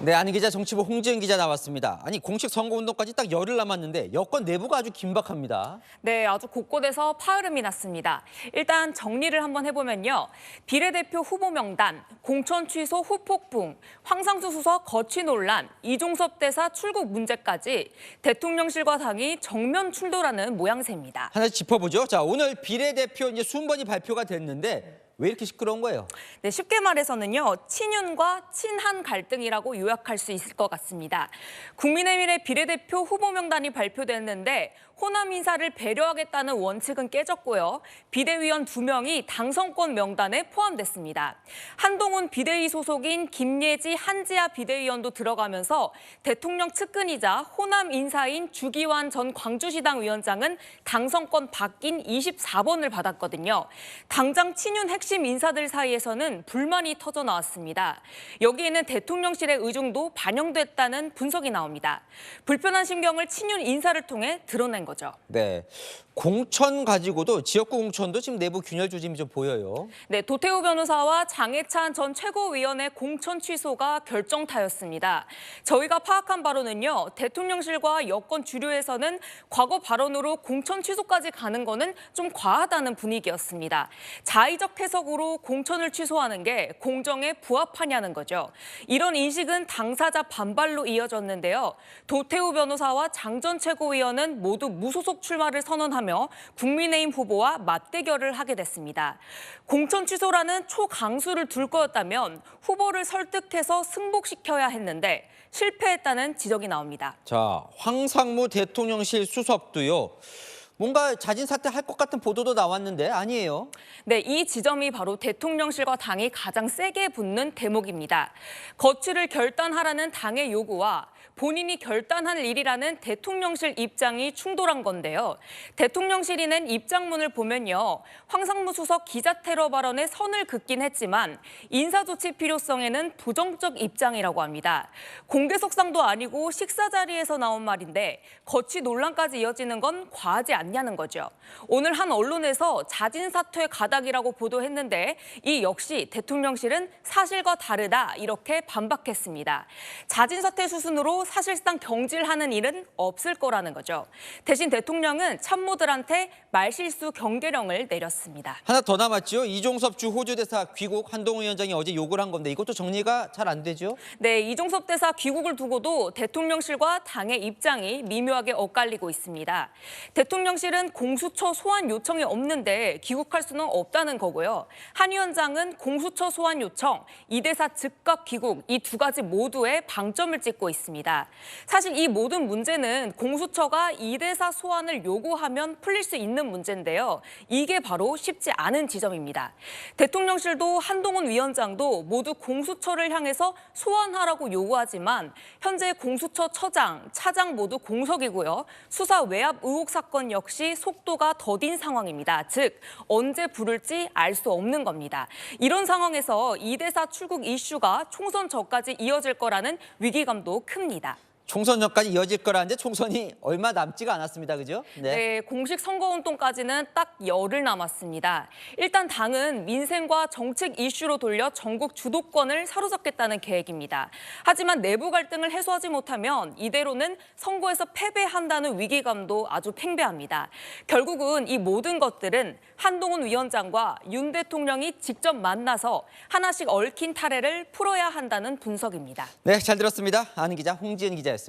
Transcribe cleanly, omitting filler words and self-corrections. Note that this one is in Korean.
네, 아는 기자 정치부 홍지은 기자 나왔습니다. 아니 공식 선거운동까지 딱 열흘 남았는데 여권 내부가 아주 긴박합니다. 네, 아주 곳곳에서 파열음이 났습니다. 일단 정리를 한번 해보면요. 비례대표 후보 명단, 공천 취소 후폭풍, 황상수 수석 거취 논란, 이종섭 대사 출국 문제까지 대통령실과 당이 정면 충돌하는 모양새입니다. 하나씩 짚어보죠. 자, 오늘 비례대표 이제 순번이 발표가 됐는데 왜 이렇게 시끄러운 거예요? 네, 쉽게 말해서는요. 친윤과 친한 갈등이라고 요약할 수 있을 것 같습니다. 국민의힘의 비례대표 후보 명단이 발표됐는데 호남 인사를 배려하겠다는 원칙은 깨졌고요. 비대위원 2명이 당선권 명단에 포함됐습니다. 한동훈 비대위 소속인 김예지 한지아 비대위원도 들어가면서 대통령 측근이자 호남 인사인 주기환 전 광주시당 위원장은 당선권 바뀐 24번을 받았거든요. 당장 친윤 핵심 인사들 사이에서는 불만이 터져 나왔습니다. 여기에는 대통령실의 의중도 반영됐다는 분석이 나옵니다. 불편한 심경을 친윤 인사를 통해 드러낸 거죠. 네, 공천 가지고도 지역구 공천도 지금 내부 균열 조짐이 좀 보여요. 네, 도태우 변호사와 장해찬 전 최고위원의 공천 취소가 결정타였습니다. 저희가 파악한 바로는요. 대통령실과 여권 주류에서는 과거 발언으로 공천 취소까지 가는 거는 좀 과하다는 분위기였습니다. 자의적 해석으로 공천을 취소하는 게 공정에 부합하냐는 거죠. 이런 인식은 당사자 반발로 이어졌는데요. 도태우 변호사와 장 전 최고위원은 모두 무소속 출마를 선언하며 국민의힘 후보와 맞대결을 하게 됐습니다. 공천 취소라는 초강수를 둘 거였다면 후보를 설득해서 승복시켜야 했는데 실패했다는 지적이 나옵니다. 자, 황상무 대통령실 수석도요. 뭔가 자진 사퇴할 것 같은 보도도 나왔는데 아니에요. 네, 이 지점이 바로 대통령실과 당이 가장 세게 붙는 대목입니다. 거취를 결단하라는 당의 요구와 본인이 결단할 일이라는 대통령실 입장이 충돌한 건데요. 대통령실이 낸 입장문을 보면요. 황상무 수석 기자 테러 발언에 선을 긋긴 했지만 인사조치 필요성에는 부정적 입장이라고 합니다. 공개석상도 아니고 식사 자리에서 나온 말인데 거취 논란까지 이어지는 건 과하지 않냐는 거죠. 오늘 한 언론에서 자진 사퇴 가닥이라고 보도했는데 이 역시 대통령실은 사실과 다르다 이렇게 반박했습니다. 자진 사퇴 수순으로 사실상 경질하는 일은 없을 거라는 거죠. 대신 대통령은 참모들한테 말실수 경계령을 내렸습니다. 하나 더 남았죠. 이종섭 주 호주 대사 귀국 한동훈 위원장이 어제 요구를 한 건데 이것도 정리가 잘 안 되죠? 네, 이종섭 대사 귀국을 두고도 대통령실과 당의 입장이 미묘하게 엇갈리고 있습니다. 대통령실은 공수처 소환 요청이 없는데 귀국할 수는 없다는 거고요. 한 위원장은 공수처 소환 요청, 이 대사 즉각 귀국 이 두 가지 모두에 방점을 찍고 있습니다. 사실 이 모든 문제는 공수처가 이 대사 소환을 요구하면 풀릴 수 있는 문제인데요. 이게 바로 쉽지 않은 지점입니다. 대통령실도 한동훈 위원장도 모두 공수처를 향해서 소환하라고 요구하지만 현재 공수처 처장, 차장 모두 공석이고요. 수사 외압 의혹 사건 역시 속도가 더딘 상황입니다. 즉 언제 부를지 알 수 없는 겁니다. 이런 상황에서 이 대사 출국 이슈가 총선 전까지 이어질 거라는 위기감도 큽니다. 총선 전까지 이어질 거라는데 총선이 얼마 남지가 않았습니다. 그죠? 네, 공식 선거운동까지는 딱 열흘 남았습니다. 일단 당은 민생과 정책 이슈로 돌려 전국 주도권을 사로잡겠다는 계획입니다. 하지만 내부 갈등을 해소하지 못하면 이대로는 선거에서 패배한다는 위기감도 아주 팽배합니다. 결국은 이 모든 것들은 한동훈 위원장과 윤 대통령이 직접 만나서 하나씩 얽힌 탈해를 풀어야 한다는 분석입니다. 네, 잘 들었습니다. 아는 기자 홍지은 기자였습니다.